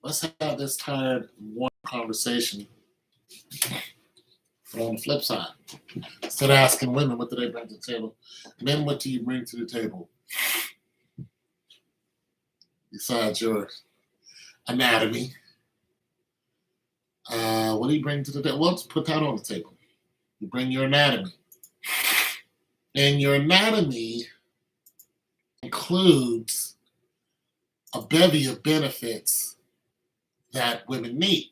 let's have this tired, warm conversation, but on the flip side, instead of asking women what do they bring to the table, men, what do you bring to the table besides your anatomy? What do you bring to the table? Well, let's put that on the table. You bring your anatomy. And your anatomy includes a bevy of benefits that women need.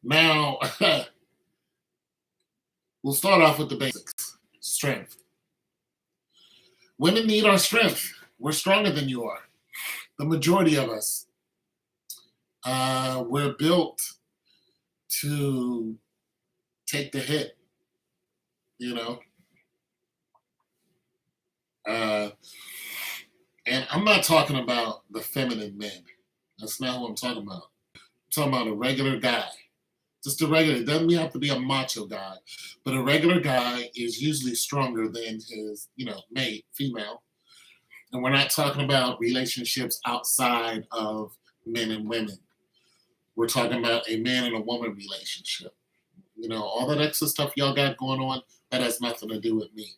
Now, we'll start off with the basics. Strength. Women need our strength. We're stronger than you are. The majority of us. We're built to take the hit, you know. And I'm not talking about the feminine men. That's not what I'm talking about. I'm talking about a regular guy. Just a regular, it doesn't have to be a macho guy, but a regular guy is usually stronger than his, mate, female. And we're not talking about relationships outside of men and women. We're talking about a man and a woman relationship. All that extra stuff y'all got going on, that has nothing to do with me.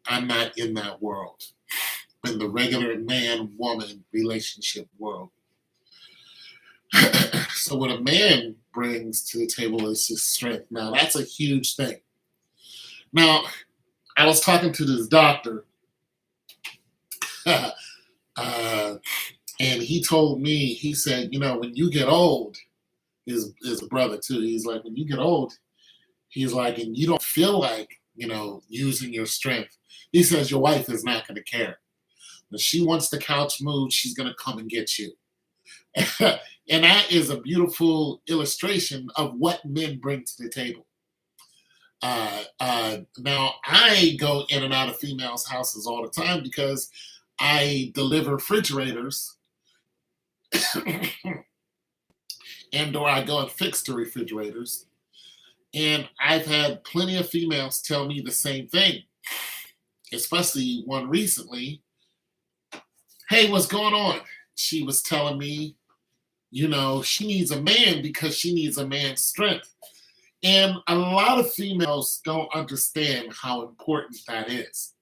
I'm not in that world, in the regular man-woman relationship world. So what a man brings to the table is his strength. Now, that's a huge thing. Now, I was talking to this doctor, and he told me, he said, when you get old, his brother too, he's like, when you get old, he's like, and you don't feel like, using your strength, he says your wife is not going to care. When she wants the couch moved, she's going to come and get you. And that is a beautiful illustration of what men bring to the table. Now, I go in and out of females' houses all the time because I deliver refrigerators and or I go and fix the refrigerators. And I've had plenty of females tell me the same thing, especially one recently. Hey, what's going on? She was telling me, she needs a man because she needs a man's strength. And a lot of females don't understand how important that is.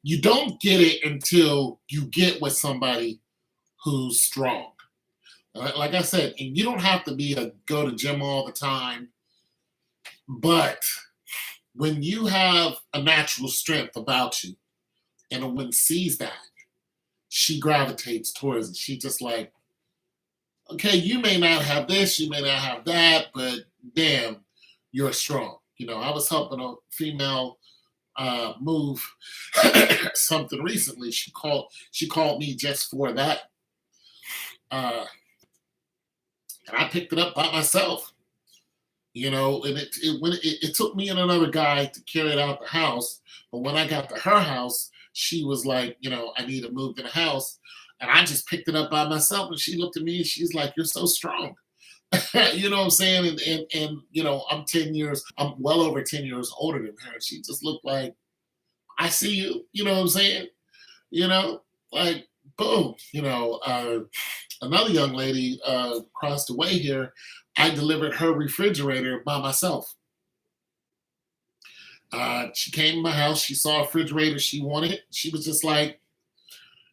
You don't get it until you get with somebody who's strong. Like I said, and you don't have to go to gym all the time, but when you have a natural strength about you and a woman sees that, she gravitates towards it. She just like, okay, you may not have this, you may not have that, but damn, you're strong. I was helping a female move something recently. She called me just for that. And I picked it up by myself. And it took me and another guy to carry it out the house. But when I got to her house, she was like, I need to move to the house. And I just picked it up by myself. And she looked at me and she's like, you're so strong. You know what I'm saying? And I'm well over 10 years older than her. And she just looked like, I see you. You know what I'm saying? Like, boom. Another young lady across the way here, I delivered her refrigerator by myself. She came to my house. She saw a refrigerator she wanted. She was just like,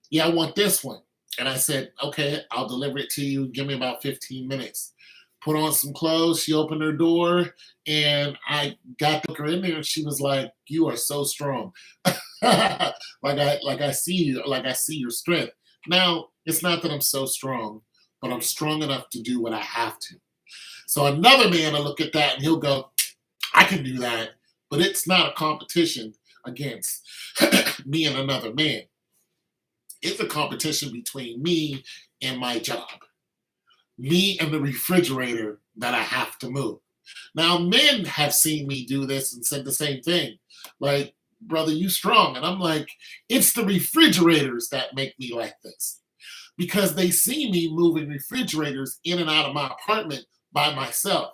yeah, I want this one. And I said, okay, I'll deliver it to you. Give me about 15 minutes. Put on some clothes. She opened her door and I got her in there and she was like, you are so strong. like I see you, like I see your strength. Now, it's not that I'm so strong, but I'm strong enough to do what I have to. So another man will look at that and he'll go, I can do that, but it's not a competition against me and another man. It's a competition between me and my job. Me and the refrigerator that I have to move. Now, men have seen me do this and said the same thing. Like, brother, you strong. And I'm like, it's the refrigerators that make me like this. Because they see me moving refrigerators in and out of my apartment by myself.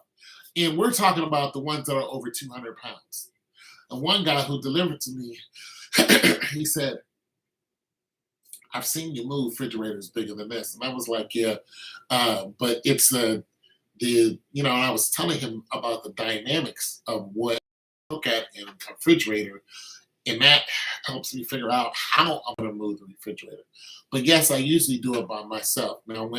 And we're talking about the ones that are over 200 pounds. And one guy who delivered to me, he said, I've seen you move refrigerators bigger than this. And I was like, yeah, but it's I was telling him about the dynamics of what I look at in a refrigerator, and that helps me figure out how I'm going to move the refrigerator. But yes, I usually do it by myself. Now,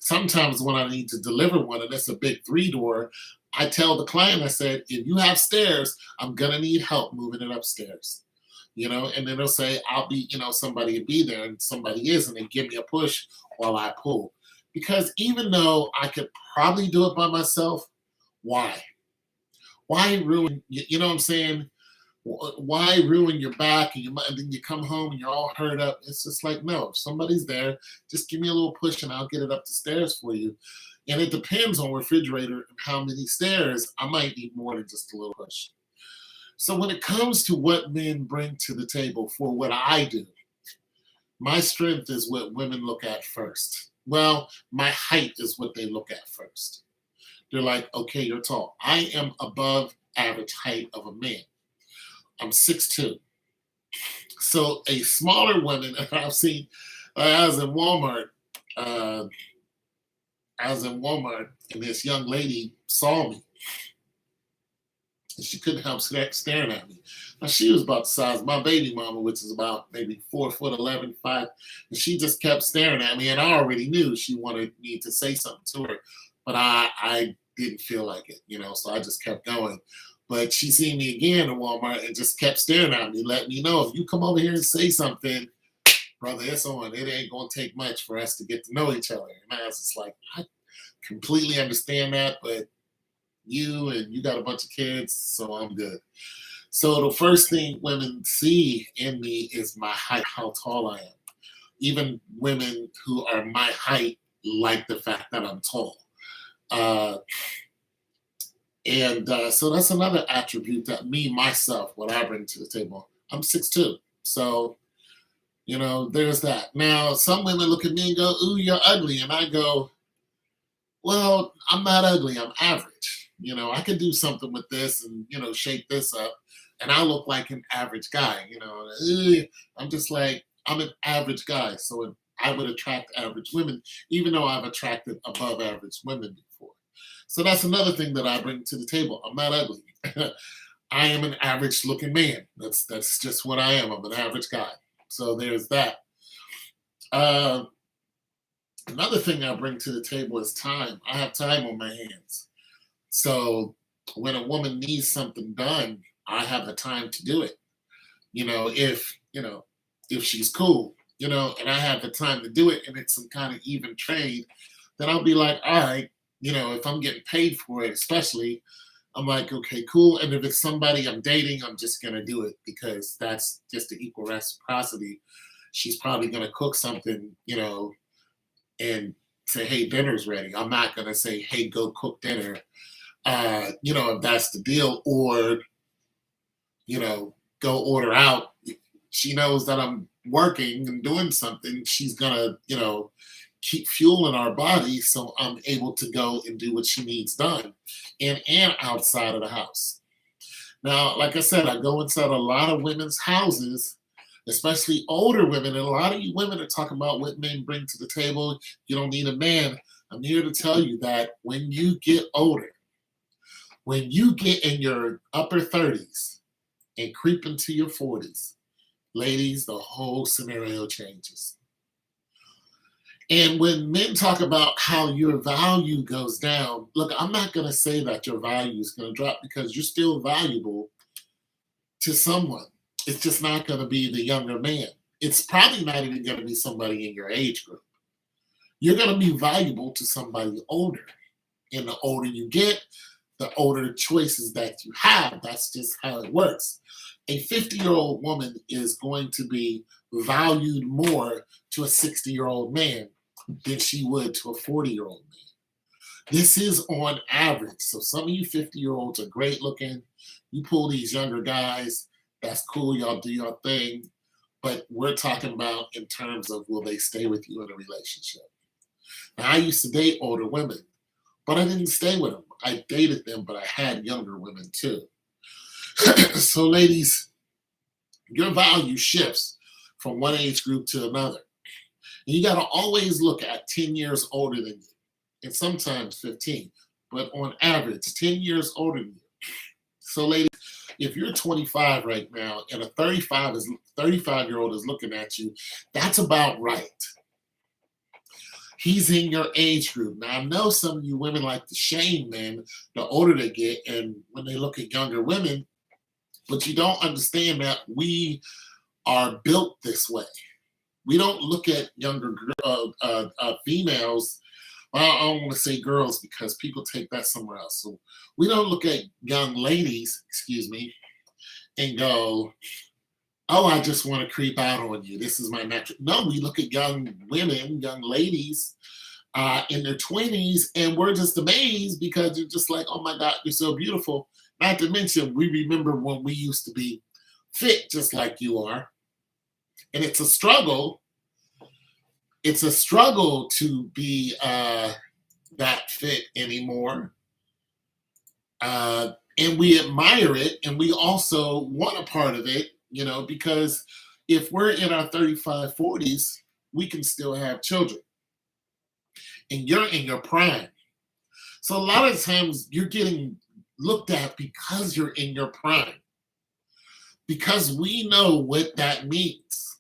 sometimes when I need to deliver one, and it's a big 3 door, I tell the client, I said, if you have stairs, I'm gonna need help moving it upstairs. And then they'll say, I'll be, somebody will be there, and somebody is, and they give me a push while I pull. Because even though I could probably do it by myself, why? Why ruin, you know what I'm saying? Why ruin your back, and then you come home and you're all hurt up? It's just like, no, if somebody's there, just give me a little push and I'll get it up the stairs for you. And it depends on refrigerator and how many stairs. I might need more than just a little push. So when it comes to what men bring to the table for what I do, my strength is what women look at first. Well, my height is what they look at first. They're like, okay, you're tall. I am above average height of a man. I'm 6'2". So a smaller woman, I've seen, I was in Walmart, uh, and this young lady saw me, and she couldn't help staring at me. Now she was about the size of my baby mama, which is about maybe 4'11", 5, and she just kept staring at me, and I already knew she wanted me to say something to her, but I didn't feel like it, so I just kept going. But she seen me again in Walmart and just kept staring at me, letting me know, if you come over here and say something, brother, it's on. It ain't gonna take much for us to get to know each other. And I was just like, I completely understand that, but you got a bunch of kids, so I'm good. So the first thing women see in me is my height, how tall I am. Even women who are my height like the fact that I'm tall. Uh, and so that's another attribute that myself, what I bring to the table. I'm 6'2". So, there's that. Now, some women look at me and go, ooh, you're ugly. And I go, well, I'm not ugly. I'm average. I could do something with this and, shake this up, and I look like an average guy. I'm just like, I'm an average guy. So I would attract average women, even though I've attracted above average women before. So that's another thing that I bring to the table. I'm not ugly. I am an average looking man. That's just what I am. I'm an average guy. So there's that. Uh, Another thing I bring to the table is time. I have time on my hands. So when a woman needs something done, I have the time to do it. If she's cool, and I have the time to do it, and it's some kind of even trade, then I'll be like, all right, if I'm getting paid for it, especially, I'm like, okay, cool. And if it's somebody I'm dating, I'm just gonna do it because that's just the equal reciprocity. She's probably gonna cook something, and say, hey, dinner's ready. I'm not gonna say, hey, go cook dinner. If that's the deal, or go order out. She knows that I'm working and doing something. She's gonna, keep fueling our body so I'm able to go and do what she needs done in and outside of the house. Now, like I said, I go inside a lot of women's houses, especially older women, and a lot of you women are talking about what men bring to the table. You don't need a man. I'm here to tell you that when you get older, when you get in your upper 30s and creep into your 40s, ladies, the whole scenario changes. And when men talk about how your value goes down, look, I'm not going to say that your value is going to drop, because you're still valuable to someone. It's just not going to be the younger man. It's probably not even going to be somebody in your age group. You're going to be valuable to somebody older. And the older you get, the older choices that you have. That's just how it works. A 50-year-old woman is going to be valued more to a 60-year-old man than she would to a 40-year-old man. This is on average. So some of you 50-year-olds are great looking. You pull these younger guys, that's cool. Y'all do your thing. But we're talking about in terms of, will they stay with you in a relationship? Now, I used to date older women, but I didn't stay with them. I dated them, but I had younger women too. So ladies, your value shifts from one age group to another. And you got to always look at 10 years older than you, and sometimes 15, but on average, 10 years older than you. So, ladies, if you're 25 right now and a 35-year-old is looking at you, that's about right. He's in your age group. Now, I know some of you women like to shame men the older they get, and when they look at younger women, but you don't understand that we are built this way. We don't look at younger females. Well, I don't want to say girls because people take that somewhere else. So we don't look at young ladies, excuse me, and go, "Oh, I just want to creep out on you. This is my natural." No, we look at young women, young ladies in their 20s, and we're just amazed because you're just like, "Oh my God, you're so beautiful." Not to mention, we remember when we used to be fit just like you are. And it's a struggle. It's a struggle to be that fit anymore. And we admire it, and we also want a part of it, because if we're in our 35, 40s, we can still have children. And you're in your prime. So a lot of times you're getting looked at because you're in your prime. Because we know what that means.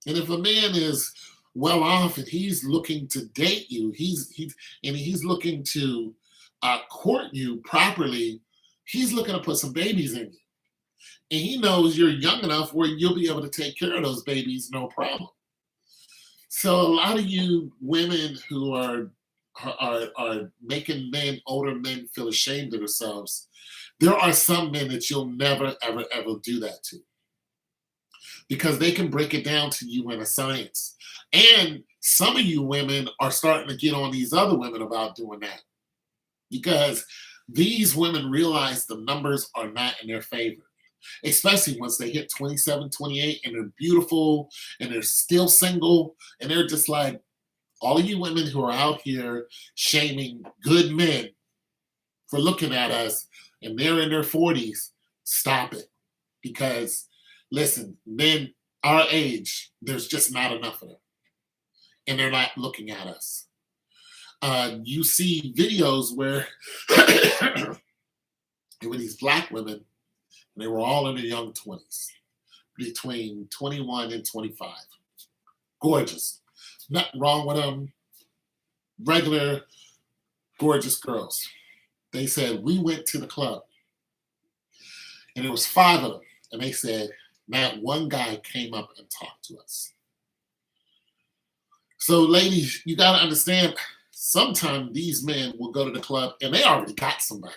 And if a man is well off and he's looking to date you, he's looking to court you properly, he's looking to put some babies in you. And he knows you're young enough where you'll be able to take care of those babies, no problem. So a lot of you women who are making older men feel ashamed of themselves, there are some men that you'll never, ever, ever do that to, because they can break it down to you in a science. And some of you women are starting to get on these other women about doing that, because these women realize the numbers are not in their favor, especially once they hit 27, 28, and they're beautiful and they're still single, and they're just like, all of you women who are out here shaming good men for looking at us and they're in their 40s, stop it. Because listen, men our age, there's just not enough of them. And they're not looking at us. You see videos where there were these black women, and they were all in their young 20s, between 21 and 25. Gorgeous. Nothing wrong with them. Regular, gorgeous girls. They said, we went to the club, and there was 5 of them, and they said, not one guy came up and talked to us. So ladies, you got to understand, sometimes these men will go to the club, and they already got somebody.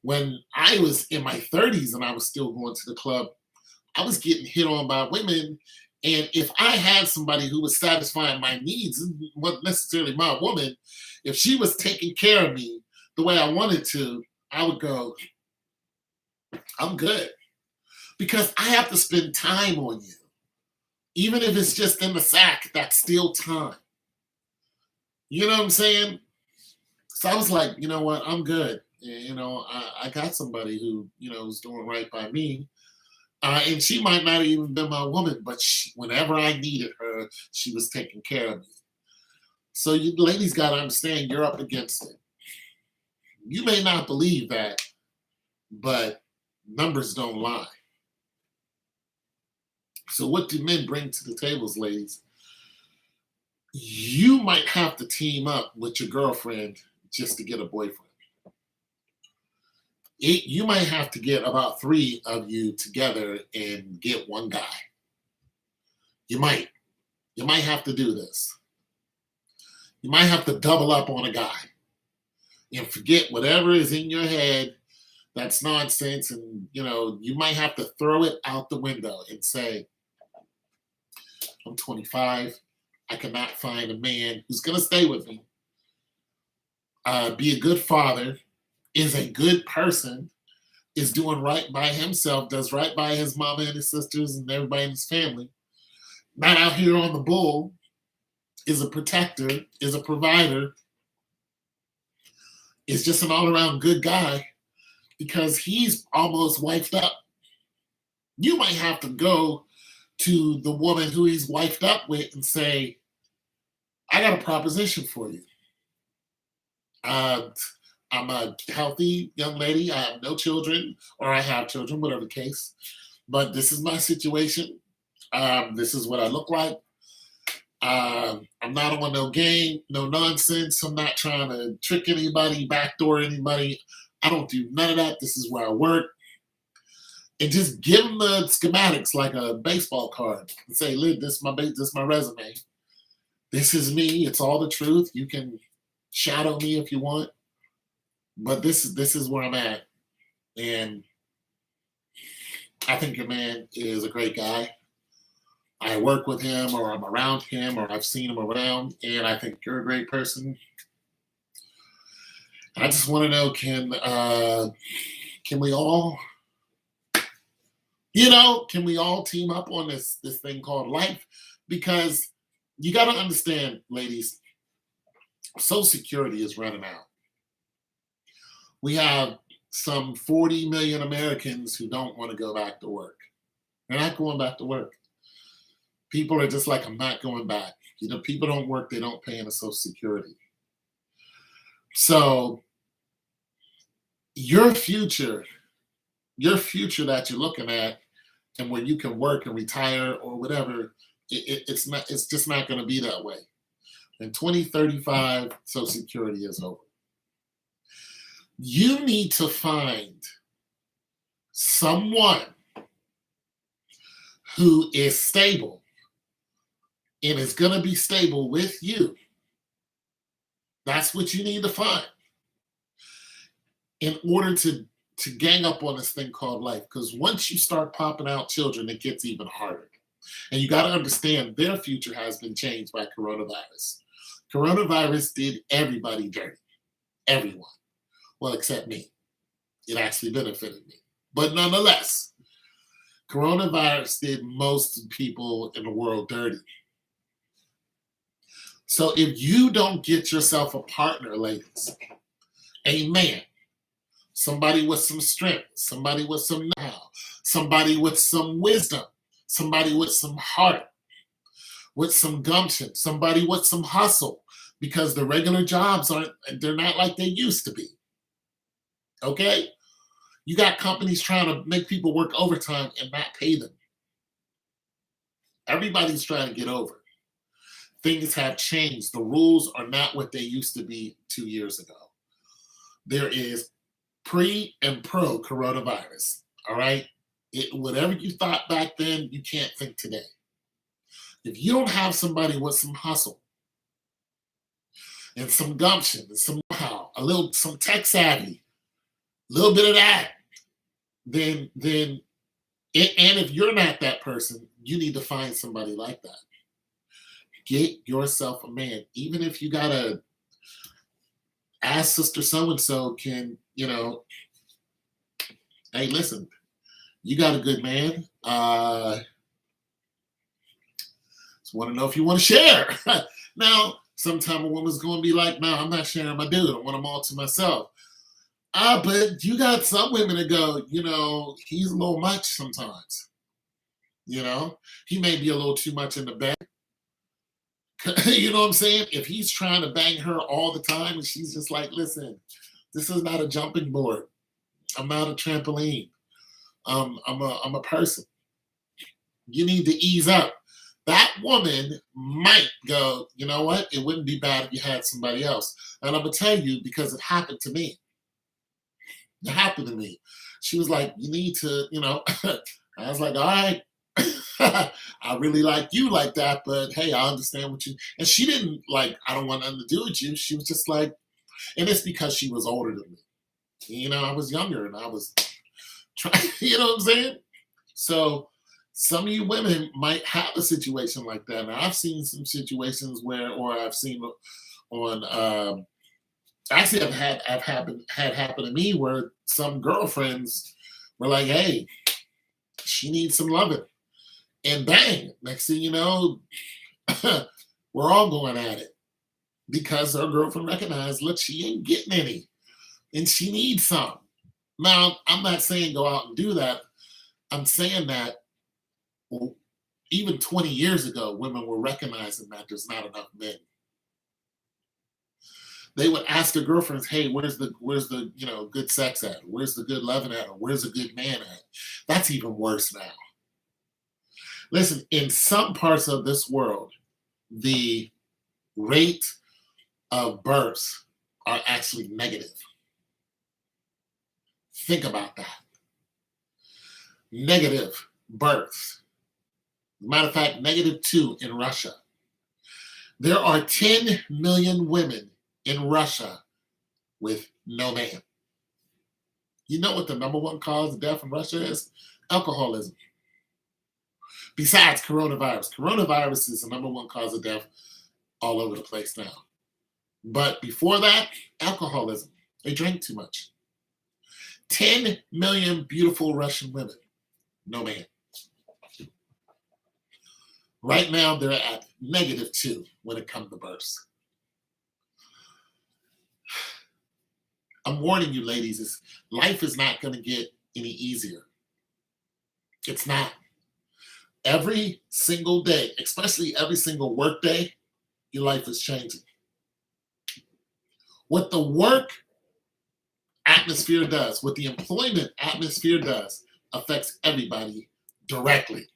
When I was in my 30s and I was still going to the club, I was getting hit on by women. And if I had somebody who was satisfying my needs, wasn't necessarily my woman, if she was taking care of me the way I wanted to, I would go, I'm good. Because I have to spend time on you. Even if it's just in the sack, that's still time. You know what I'm saying? So I was like, you know what? I'm good. I got somebody who, is doing right by me. And she might not even been my woman, but whenever I needed her, she was taking care of me. So you ladies got to understand, you're up against it. You may not believe that, but numbers don't lie. So what do men bring to the tables, ladies? You might have to team up with your girlfriend just to get a boyfriend. You might have to get about 3 of you together and get one guy. You might have to do this. You might have to double up on a guy and forget whatever is in your head that's nonsense. And, you might have to throw it out the window and say, I'm 25. I cannot find a man who's going to stay with me, be a good father, is a good person, is doing right by himself, does right by his mama and his sisters and everybody in his family, not out here on the bull, is a protector, is a provider, is just an all-around good guy, because he's almost wifed up. You might have to go to the woman who he's wifed up with and say, I got a proposition for you. Uh, I'm a healthy young lady. I have no children, or I have children, whatever the case. But this is my situation. This is what I look like. I'm not on no game, no nonsense. I'm not trying to trick anybody, backdoor anybody. I don't do none of that. This is where I work. And just give them the schematics like a baseball card and say, "Look, this is my resume. This is me. It's all the truth. You can shadow me if you want, but this is where I'm at." And I think your man is a great guy. I work with him, or I'm around him, or I've seen him around, and I think you're a great person. I just want to know, can we all, can we all team up on this thing called life? Because you got to understand, ladies, Social Security is running out. We have some 40 million Americans who don't want to go back to work. They're not going back to work. People are just like, I'm not going back. People don't work, they don't pay into Social Security. So your future that you're looking at, and where you can work and retire or whatever, it's just not going to be that way. In 2035, Social Security is over. You need to find someone who is stable and is going to be stable with you. That's what you need to find in order to gang up on this thing called life. Because once you start popping out children, it gets even harder. And you got to understand, their future has been changed by coronavirus. Coronavirus did everybody dirty. Everyone. Well, except me. It actually benefited me. But nonetheless, coronavirus did most people in the world dirty. So if you don't get yourself a partner, ladies, a man, somebody with some strength, somebody with some know-how, somebody with some wisdom, somebody with some heart, with some gumption, somebody with some hustle, because the regular jobs they're not like they used to be. Okay? You got companies trying to make people work overtime and not pay them. Everybody's trying to get over. Things have changed. The rules are not what they used to be 2 years ago. There is pre and pro coronavirus. All right? Whatever you thought back then, you can't think today. If you don't have somebody with some hustle and some gumption and some know-how, some tech savvy, a little bit of that, then and if you're not that person, you need to find somebody like that. Get yourself a man. Even if you gotta ask Sister So-and-so, hey, listen, you got a good man. Just want to know if you want to share. Now, sometime a woman's going to be like, no, I'm not sharing my dude. I want them all to myself. But you got some women that go, he's a little much sometimes. He may be a little too much in the bed. You know what I'm saying? If he's trying to bang her all the time and she's just like, listen, this is not a jumping board. I'm not a trampoline. I'm a person. You need to ease up. That woman might go, you know what? It wouldn't be bad if you had somebody else. And I'm going to tell you, because it happened to me. It happened to me. She was like, you need to, I was like, all right. I really like you like that, but hey, I understand what you, and she didn't like, I don't want nothing to do with you. She was just like, and it's because she was older than me. I was younger and I was trying, you know what I'm saying? So some of you women might have a situation like that. And I've seen some situations or I've seen on, actually had happened to me where some girlfriends were like, hey, she needs some loving. And bang, next thing you know, we're all going at it because her girlfriend recognized, look, she ain't getting any and she needs some. Now, I'm not saying go out and do that. I'm saying that even 20 years ago, women were recognizing that there's not enough men They would ask their girlfriends, "Hey, where's the good sex at? Where's the good loving at? Or where's the good man at?" That's even worse now. Listen, in some parts of this world, the rate of births are actually negative. Think about that. Negative births. Matter of fact, -2 in Russia. There are 10 million women in Russia with no man. You know what the number one cause of death in Russia is? Alcoholism. Besides coronavirus. Coronavirus is the number one cause of death all over the place now. But before that, alcoholism. They drank too much. 10 million beautiful Russian women. No man. Right now, they're at -2 when it comes to births. I'm warning you, ladies, life is not going to get any easier. It's not. Every single day, especially every single work day, your life is changing. What the work atmosphere does, what the employment atmosphere does, affects everybody directly.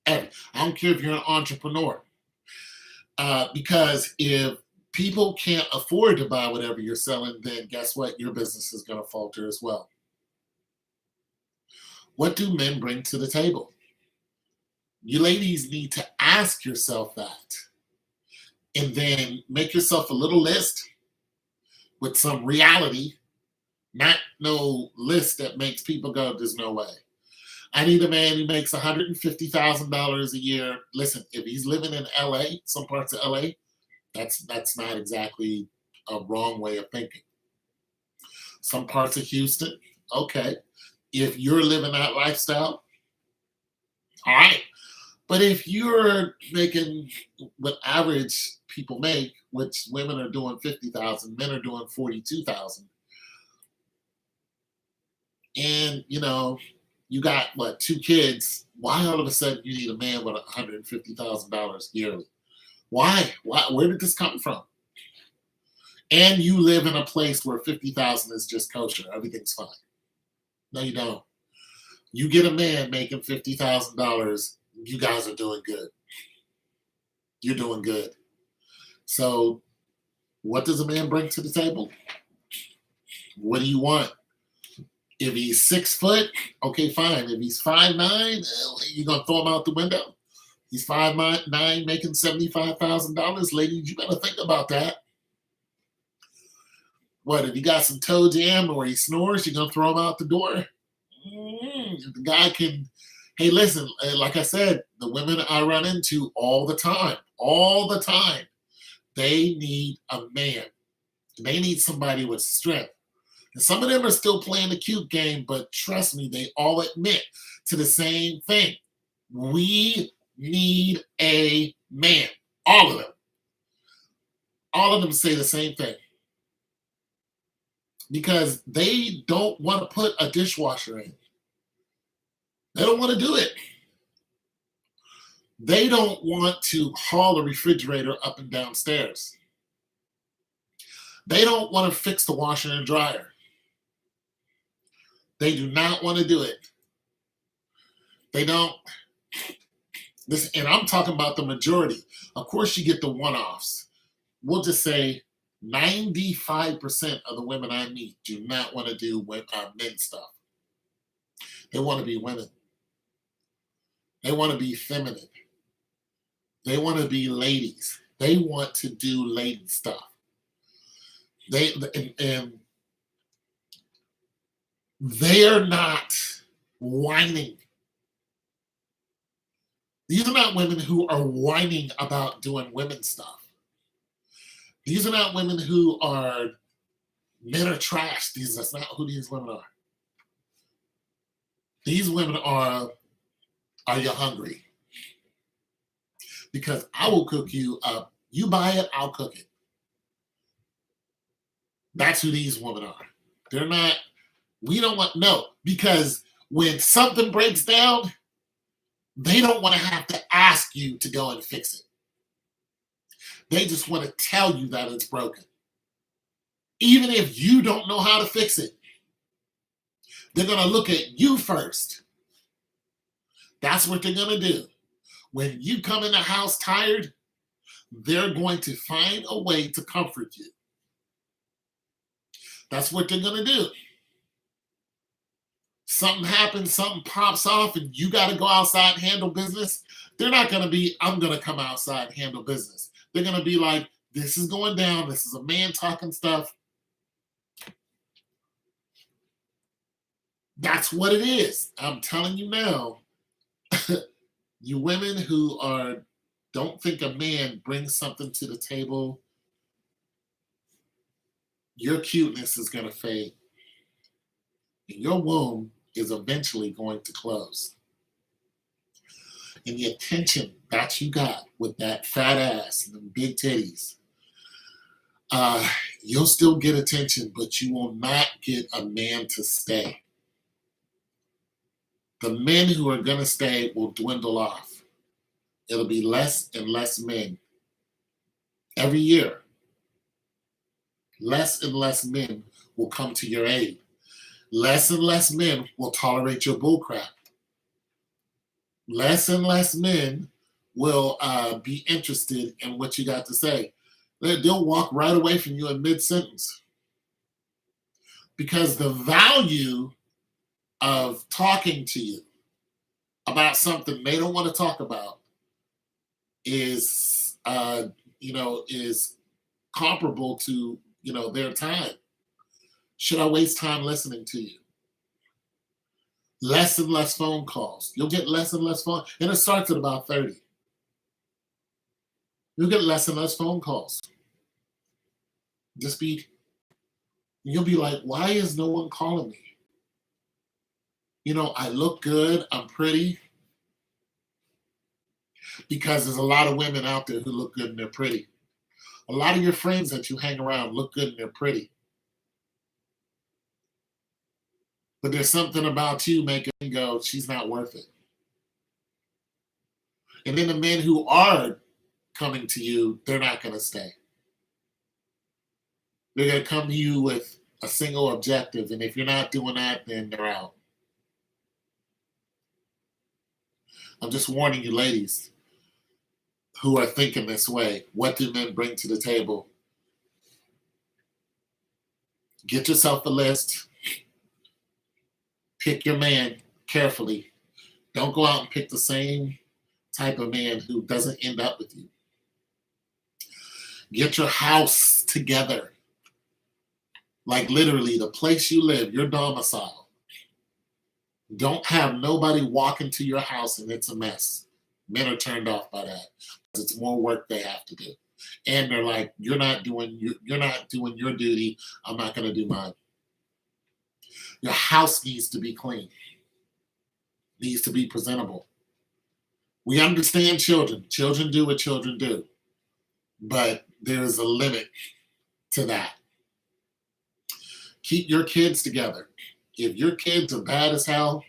I don't care if you're an entrepreneur. Because if people can't afford to buy whatever you're selling, then guess what? Your business is going to falter as well. What do men bring to the table? You ladies need to ask yourself that. And then make yourself a little list with some reality, not no list that makes people go, there's no way. I need a man who makes $150,000 a year. Listen, if he's living in LA, some parts of LA, that's not exactly a wrong way of thinking. Some parts of Houston, okay. If you're living that lifestyle, all right. But if you're making what average people make, which women are doing 50,000, men are doing 42,000, and you got what, 2 kids, why all of a sudden you need a man with $150,000 yearly? Why? Where did this come from? And you live in a place where 50,000 is just kosher, everything's fine. No, you don't. You get a man making $50,000, you guys are doing good. You're doing good. So, what does a man bring to the table? What do you want? If he's 6 foot, okay, fine. If he's 5'9", you're gonna throw him out the window. He's 5'9", making $75,000. Ladies, you better think about that. What if he got some toe jam or he snores? You're gonna throw him out the door? The guy can. Hey, listen. Like I said, the women I run into all the time, they need a man. They need somebody with strength. And some of them are still playing the cute game, but trust me, they all admit to the same thing. We need a man. All of them. All of them say the same thing. Because they don't want to put a dishwasher in. They don't want to do it. They don't want to haul a refrigerator up and down stairs. They don't want to fix the washer and dryer. They do not want to do it. They don't. And I'm talking about the majority. Of course, you get the one-offs. We'll just say 95% of the women I meet do not want to do men stuff. They want to be women. They want to be feminine. They want to be ladies. They want to do lady stuff. And they're not whining. These are not women who are whining about doing women stuff. These are not women who are, men are trash. That's not who these women are. These women are you hungry? Because I will cook you up. You buy it, I'll cook it. That's who these women are. They're not, we don't want, no, because when something breaks down, they don't want to have to ask you to go and fix it. They just want to tell you that it's broken. Even if you don't know how to fix it, they're going to look at you first. That's what they're going to do. When you come in the house tired, they're going to find a way to comfort you. That's what they're going to do. Something happens, something pops off, and you got to go outside and handle business. They're not going to be, I'm going to come outside and handle business. They're going to be like, this is going down. This is a man talking stuff. That's what it is. I'm telling you now, you women who don't think a man brings something to the table, your cuteness is going to fade. And your womb is eventually going to close. And the attention that you got with that fat ass and them big titties, you'll still get attention, but you will not get a man to stay. The men who are going to stay will dwindle off. It'll be less and less men every year. Less and less men will come to your aid. Less and less men will tolerate your bullcrap. Less and less men will be interested in what you got to say. They'll walk right away from you in mid-sentence. Because the value of talking to you about something they don't want to talk about is, is comparable to, their time. Should I waste time listening to you? Less and less phone calls. You'll get less and less phone, and it starts at about 30. You'll get less and less phone calls. You'll be like, why is no one calling me? I look good, I'm pretty. Because there's a lot of women out there who look good and they're pretty. A lot of your friends that you hang around look good and they're pretty. But there's something about you making them go, she's not worth it. And then the men who are coming to you, they're not going to stay. They're going to come to you with a single objective. And if you're not doing that, then they're out. I'm just warning you, ladies, who are thinking this way. What do men bring to the table? Get yourself a list. Pick your man carefully. Don't go out and pick the same type of man who doesn't end up with you. Get your house together. Like literally the place you live, your domicile. Don't have nobody walk into your house and it's a mess. Men are turned off by that. It's more work they have to do. And they're like, you're not doing your duty. I'm not going to do mine. Your house needs to be clean. Needs to be presentable. We understand children. Children do what children do. But there's a limit to that. Keep your kids together. If your kids are bad as hell,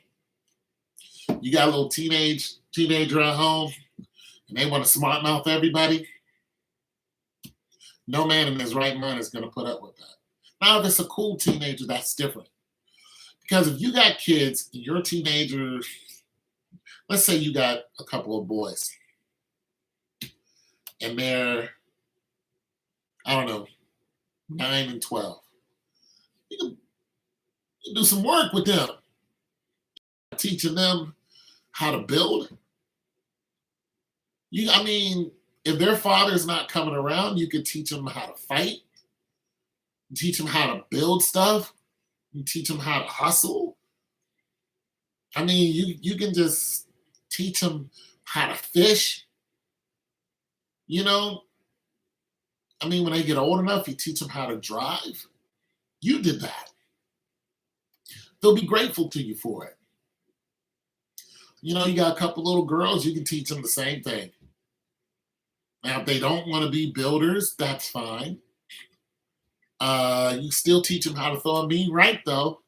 you got a little teenager at home, and they want to smart mouth everybody, no man in his right mind is going to put up with that. Now, if it's a cool teenager, that's different. Because if you got kids and you're a teenager, let's say you got a couple of boys, and they're, 9 and 12. You can do some work with them. Teaching them how to build. If their father's not coming around, you could teach them how to fight. Teach them how to build stuff. You teach them how to hustle. You can just teach them how to fish. When they get old enough, you teach them how to drive. You did that. They'll be grateful to you for it. You got a couple little girls, you can teach them the same thing. Now, if they don't want to be builders, that's fine. You still teach them how to throw a mean right, though.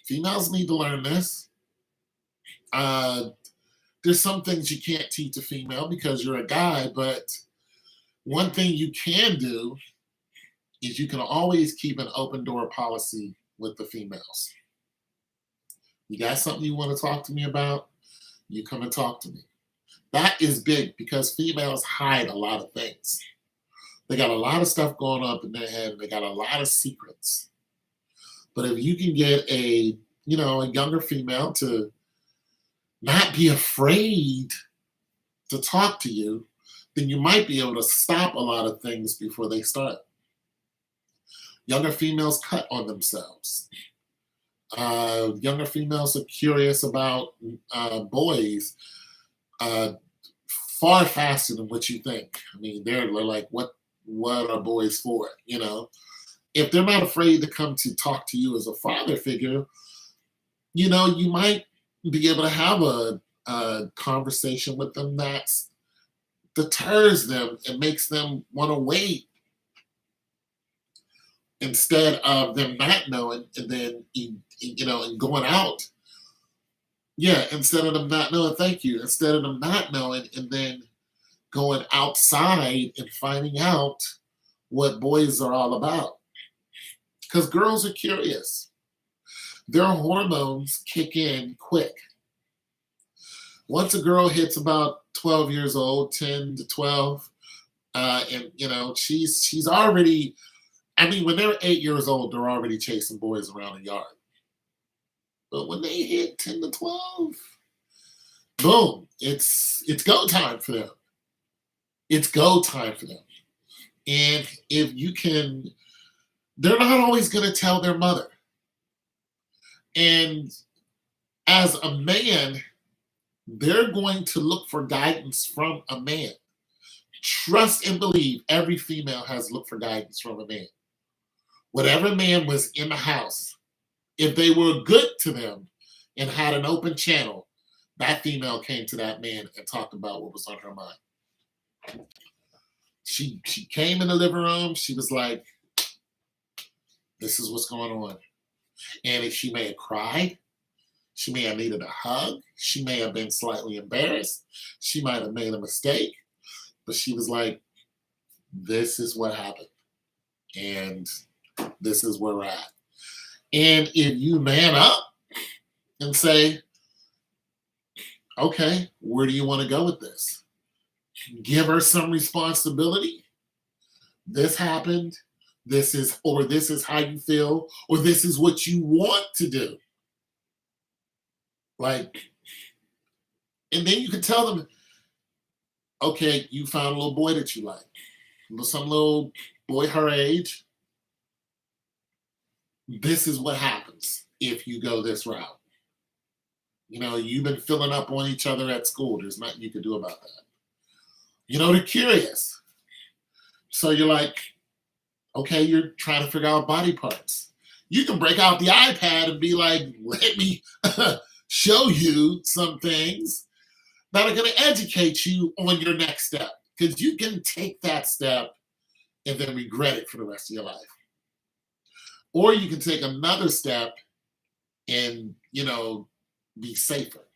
Females need to learn this. There's some things you can't teach a female because you're a guy, but one thing you can do is you can always keep an open door policy with the females. You got something you want to talk to me about? You come and talk to me. That is big because females hide a lot of things. They got a lot of stuff going up in their head and they got a lot of secrets. But if you can get a younger female to not be afraid to talk to you, then you might be able to stop a lot of things before they start. Younger females cut on themselves. Younger females are curious about boys far faster than what you think. I mean, they're like, what are boys for? If they're not afraid to come to talk to you as a father figure, you might be able to have a conversation with them that deters them and makes them want to wait instead of them not knowing and then and going out. Yeah, instead of them not knowing, thank you. Instead of them not knowing and then going outside and finding out what boys are all about. Because girls are curious. Their hormones kick in quick. Once a girl hits about 12 years old, 10 to 12, and she's already, I mean, when they're 8 years old, they're already chasing boys around the yard. But when they hit 10 to 12, boom, it's go time for them. It's go time for them. And if you can, they're not always going to tell their mother. And as a man, they're going to look for guidance from a man. Trust and believe every female has looked for guidance from a man. Whatever man was in the house, if they were good to them and had an open channel, that female came to that man and talked about what was on her mind. She came in the living room. She was like, this is what's going on. And she may have cried. She may have needed a hug. She may have been slightly embarrassed. She might have made a mistake. But she was like, this is what happened. And this is where we're at. And if you man up and say, okay, where do you want to go with this? Give her some responsibility. This happened. This is how you feel, or this is what you want to do. Like, and then you can tell them, okay, you found a little boy that you like. Some little boy her age. This is what happens if you go this route. You've been filling up on each other at school. There's nothing you can do about that. They're curious. So you're like, okay, you're trying to figure out body parts. You can break out the iPad and be like, let me show you some things that are going to educate you on your next step. Because you can take that step and then regret it for the rest of your life. Or you can take another step and, be safer.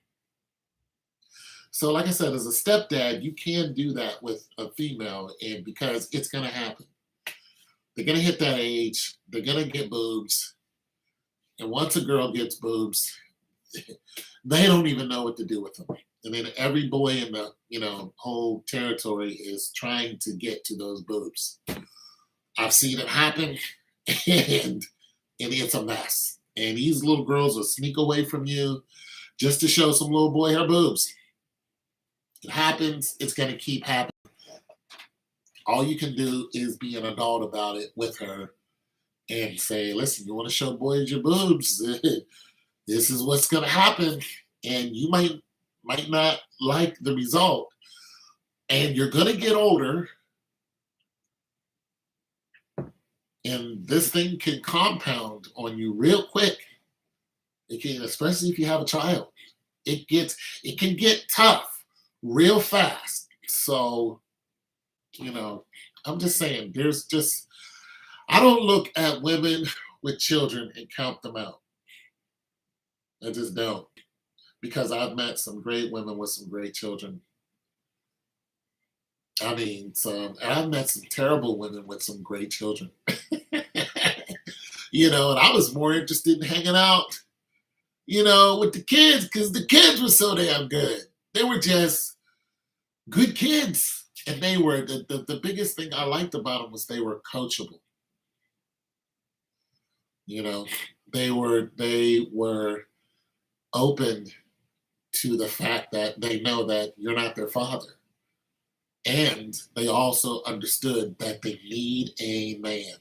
So like I said, as a stepdad, you can do that with a female, and because it's going to happen. They're going to hit that age. They're going to get boobs. And once a girl gets boobs, they don't even know what to do with them. And then every boy in the, whole territory is trying to get to those boobs. I've seen it happen, and it's a mess. And these little girls will sneak away from you just to show some little boy her boobs. It happens. It's going to keep happening. All you can do is be an adult about it with her and say, listen, you want to show boys your boobs? This is what's going to happen. And you might not like the result. And you're going to get older. And this thing can compound on you real quick. It can, especially if you have a child. It can get tough real fast. So, I'm just saying, I don't look at women with children and count them out. I just don't. Because I've met some great women with some great children. I mean, I've met some terrible women with some great children. And I was more interested in hanging out, with the kids because the kids were so damn good. They were just good kids. And they were the biggest thing I liked about them was they were coachable. You know, they were open to the fact that they know that you're not their father. And they also understood that they need a man.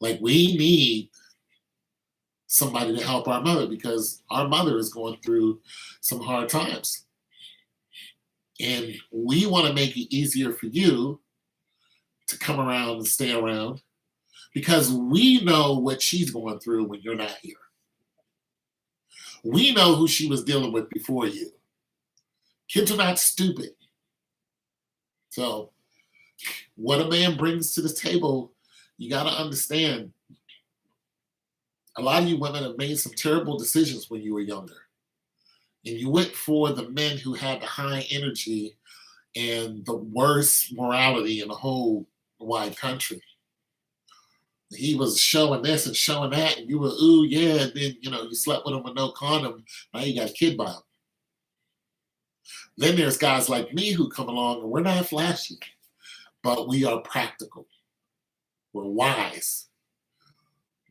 Like we need somebody to help our mother because our mother is going through some hard times. And we want to make it easier for you to come around and stay around because we know what she's going through when you're not here. We know who she was dealing with before you. Kids are not stupid. So, what a man brings to the table, you got to understand. A lot of you women have made some terrible decisions when you were younger. And you went for the men who had the high energy and the worst morality in the whole wide country. He was showing this and showing that, and you were, ooh, yeah, and then, you slept with him with no condom. Now you got a kid by him. Then there's guys like me who come along, and we're not flashy, but we are practical. We're wise.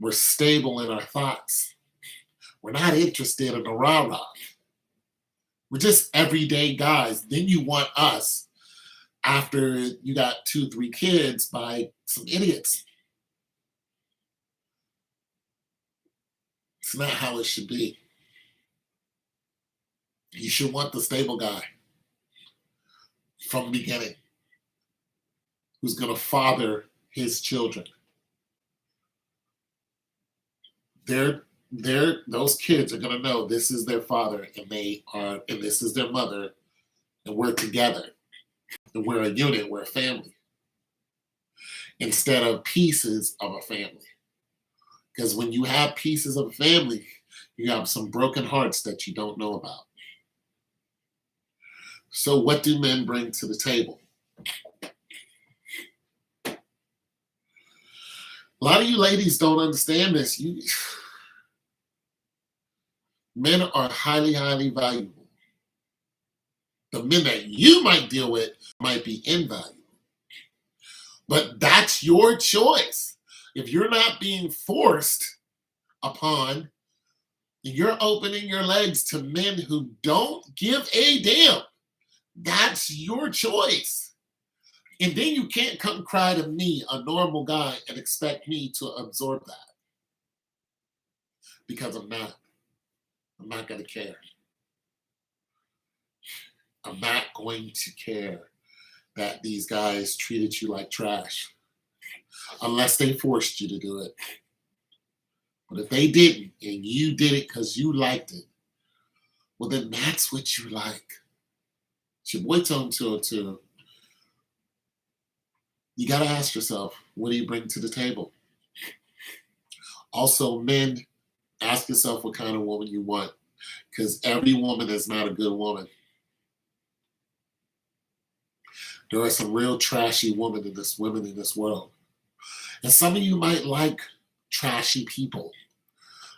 We're stable in our thoughts. We're not interested in the rah-rah. We're just everyday guys. Then you want us after you got 2, 3 kids by some idiots. It's not how it should be. You should want the stable guy from the beginning who's going to father his children. Those kids are going to know this is their father and this is their mother, and we're together and we're a unit, we're a family instead of pieces of a family. Because when you have pieces of a family, you have some broken hearts that you don't know about. So what do men bring to the table? A lot of you ladies don't understand this. Men are highly, highly valuable. The men that you might deal with might be invaluable. But that's your choice. If you're not being forced upon, you're opening your legs to men who don't give a damn. That's your choice. And then you can't come cry to me, a normal guy, and expect me to absorb that. Because I'm not. I'm not going to care. I'm not going to care that these guys treated you like trash. Unless they forced you to do it. But if they didn't, and you did it because you liked it, well, then that's what you like. It's your boy Tone to you got to ask yourself, what do you bring to the table? Also, men, ask yourself what kind of woman you want, because every woman is not a good woman. There are some real trashy women in this world. And some of you might like trashy people.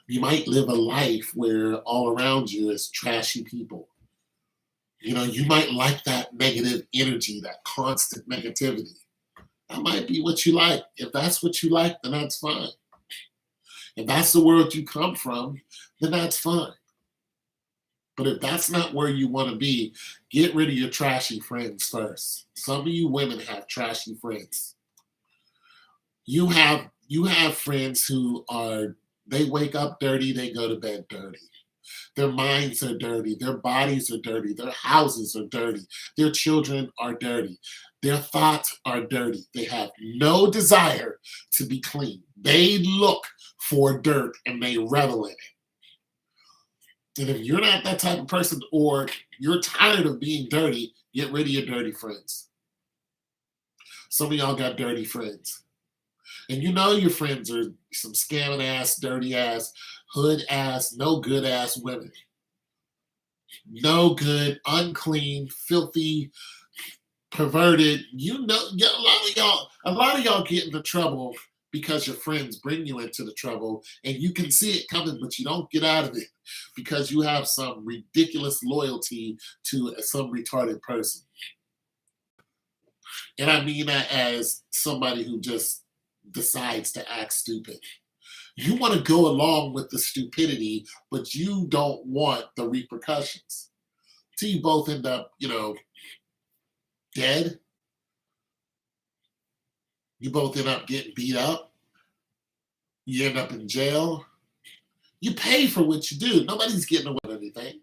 You might live a life where all around you is trashy people. You might like that negative energy, that constant negativity. That might be what you like. If that's what you like, then that's fine. If that's the world you come from, then that's fine. But if that's not where you want to be, get rid of your trashy friends first. Some of you women have trashy friends. You have friends who they wake up dirty, they go to bed dirty. Their minds are dirty, their bodies are dirty, their houses are dirty, their children are dirty, their thoughts are dirty. They have no desire to be clean. They look for dirt and they revel in it. And if you're not that type of person, or you're tired of being dirty, get rid of your dirty friends. Some of y'all got dirty friends. And your friends are some scamming ass, dirty ass, hood ass, no good ass women. No good, unclean, filthy, perverted. Yeah, a lot of y'all get into trouble because your friends bring you into the trouble and you can see it coming, but you don't get out of it because you have some ridiculous loyalty to some retarded person. And I mean that as somebody who just decides to act stupid. You want to go along with the stupidity, but you don't want the repercussions. So you both end up, dead. You both end up getting beat up. You end up in jail. You pay for what you do. Nobody's getting away with anything.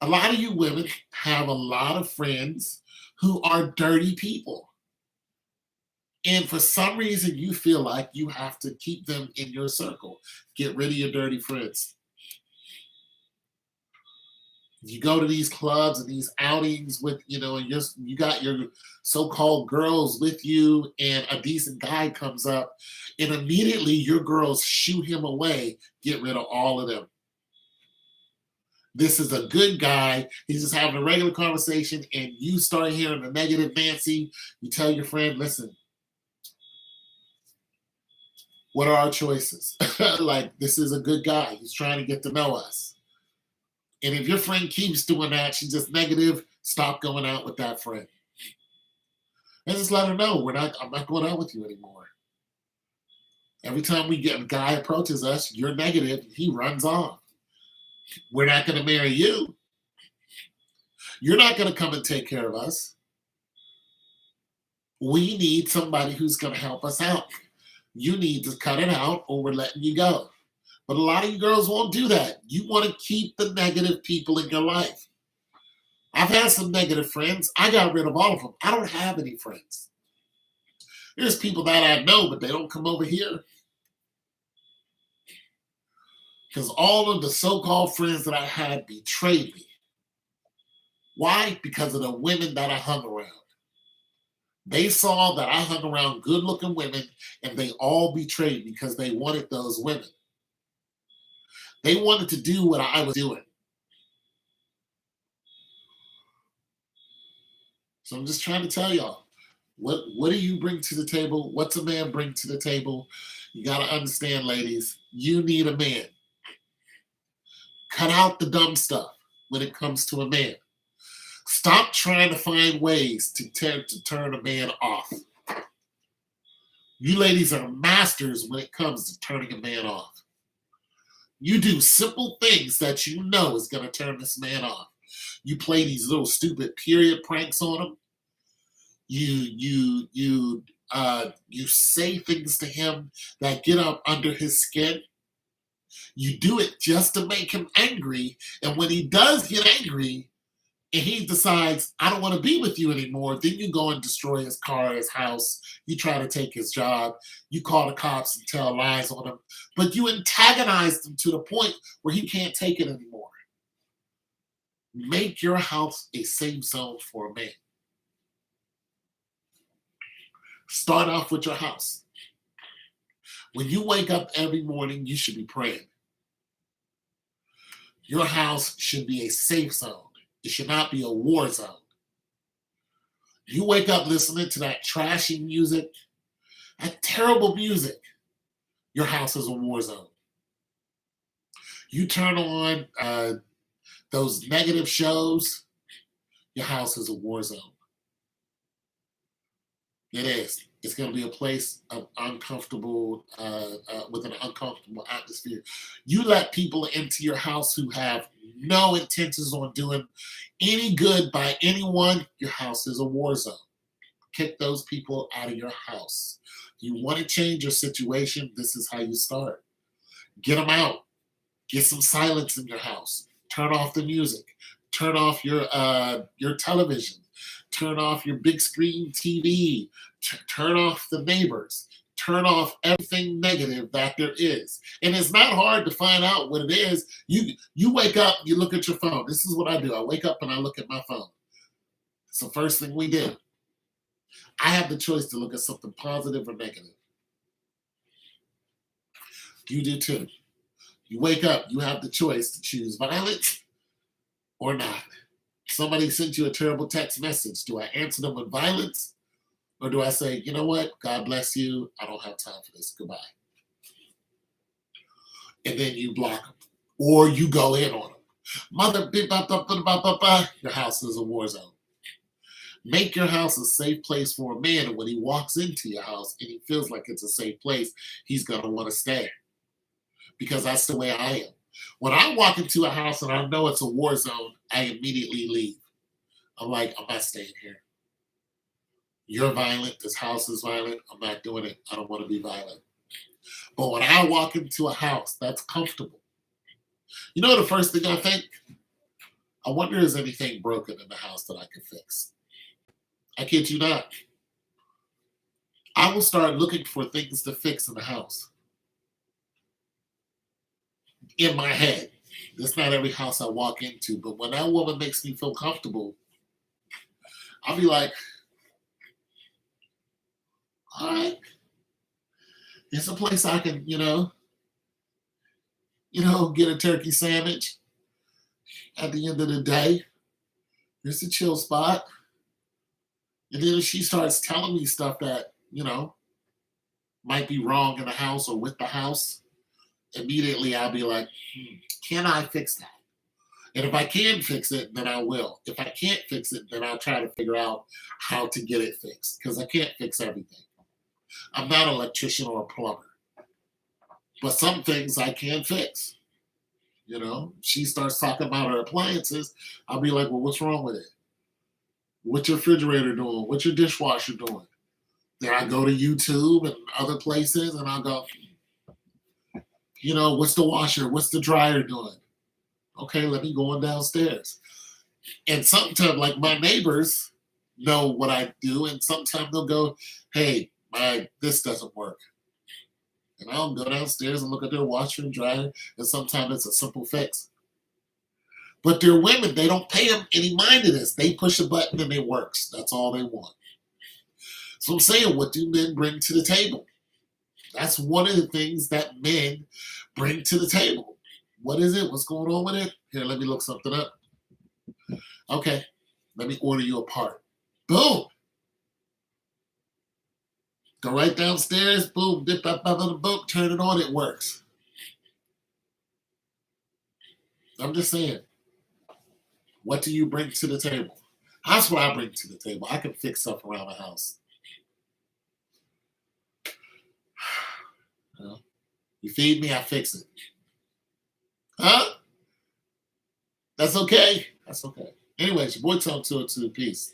A lot of you women have a lot of friends who are dirty people. And for some reason, you feel like you have to keep them in your circle. Get rid of your dirty friends. You go to these clubs and these outings with, and you got your so-called girls with you, and a decent guy comes up, and immediately your girls shoo him away. Get rid of all of them. This is a good guy. He's just having a regular conversation, and you start hearing the negative Nancy. You tell your friend, listen, what are our choices? Like, this is a good guy. He's trying to get to know us. And if your friend keeps doing that, she's just negative, stop going out with that friend. And just let her know, I'm not going out with you anymore. Every time a guy approaches us, you're negative, he runs off. We're not going to marry you. You're not going to come and take care of us. We need somebody who's going to help us out. You need to cut it out or we're letting you go. But a lot of you girls won't do that. You want to keep the negative people in your life. I've had some negative friends. I got rid of all of them. I don't have any friends. There's people that I know, but they don't come over here. Because all of the so-called friends that I had betrayed me. Why? Because of the women that I hung around. They saw that I hung around good-looking women, and they all betrayed me because they wanted those women. They wanted to do what I was doing. So I'm just trying to tell y'all, what do you bring to the table? What's a man bring to the table? You got to understand, ladies, you need a man. Cut out the dumb stuff when it comes to a man. Stop trying to find ways to turn a man off. You ladies are masters when it comes to turning a man off. You do simple things that you know is going to turn this man off. You play these little stupid period pranks on him. You say things to him that get up under his skin. You do it just to make him angry. And when he does get angry and he decides, I don't want to be with you anymore, then you go and destroy his car, his house. You try to take his job. You call the cops and tell lies on him. But you antagonize him to the point where he can't take it anymore. Make your house a safe zone for a man. Start off with your house. When you wake up every morning, you should be praying. Your house should be a safe zone. It should not be a war zone. You wake up listening to that trashy music, that terrible music, your house is a war zone. You turn on those negative shows, your house is a war zone. It is. It's going to be a place of uncomfortable, with an uncomfortable atmosphere. You let people into your house who have no intentions on doing any good by anyone, your house is a war zone. Kick those people out of your house. You want to change your situation, this is how you start. Get them out. Get some silence in your house. Turn off the music. Turn off your television. Turn off your big screen TV. Turn off the neighbors. Turn off everything negative that there is. And it's not hard to find out what it is. You wake up, you look at your phone. This is what I do. I wake up and I look at my phone. It's the first thing we do. I have the choice to look at something positive or negative. You do too. You wake up, you have the choice to choose violence or not. Somebody sent you a terrible text message. Do I answer them with violence? Or do I say, you know what? God bless you. I don't have time for this. Goodbye. And then you block them. Or you go in on them. Mother, your house is a war zone. Make your house a safe place for a man. And when he walks into your house and he feels like it's a safe place, he's going to want to stay. Because that's the way I am. When I walk into a house and I know it's a war zone, I immediately leave. I'm like, I'm not staying here. You're violent. This house is violent. I'm not doing it. I don't want to be violent. But when I walk into a house that's comfortable, you know the first thing I think? I wonder is anything broken in the house that I can fix? I kid you not. I will start looking for things to fix in the house. In my head. It's not every house I walk into, but when that woman makes me feel comfortable, I'll be like, all right, it's a place I can, get a turkey sandwich at the end of the day. It's a chill spot. And then if she starts telling me stuff that, might be wrong in the house or with the house, immediately I'll be like, can I fix that? And if I can fix it, then I will. If I can't fix it, then I'll try to figure out how to get it fixed because I can't fix everything. I'm not an electrician or a plumber, but some things I can fix. She starts talking about her appliances. I'll be like, well, what's wrong with it? What's your refrigerator doing? What's your dishwasher doing? Then I go to YouTube and other places and I'll go, what's the washer? What's the dryer doing? Okay, let me go on downstairs. And sometimes, like my neighbors know what I do, and sometimes they'll go, hey, this doesn't work. And I'll go downstairs and look at their washer and dryer, and sometimes it's a simple fix. But they're women, they don't pay them any mind to this. They push a button and it works. That's all they want. So I'm saying, what do men bring to the table? That's one of the things that men bring to the table. What is it? What's going on with it? Here, let me look something up. Okay, let me order you a part. Boom. Go right downstairs. Boom. Dip up in the book. Turn it on. It works. I'm just saying. What do you bring to the table? That's what I bring to the table. I can fix stuff around the house. You feed me, I fix it. Huh? That's okay. That's okay. Anyways, your boy Tone 202. Peace.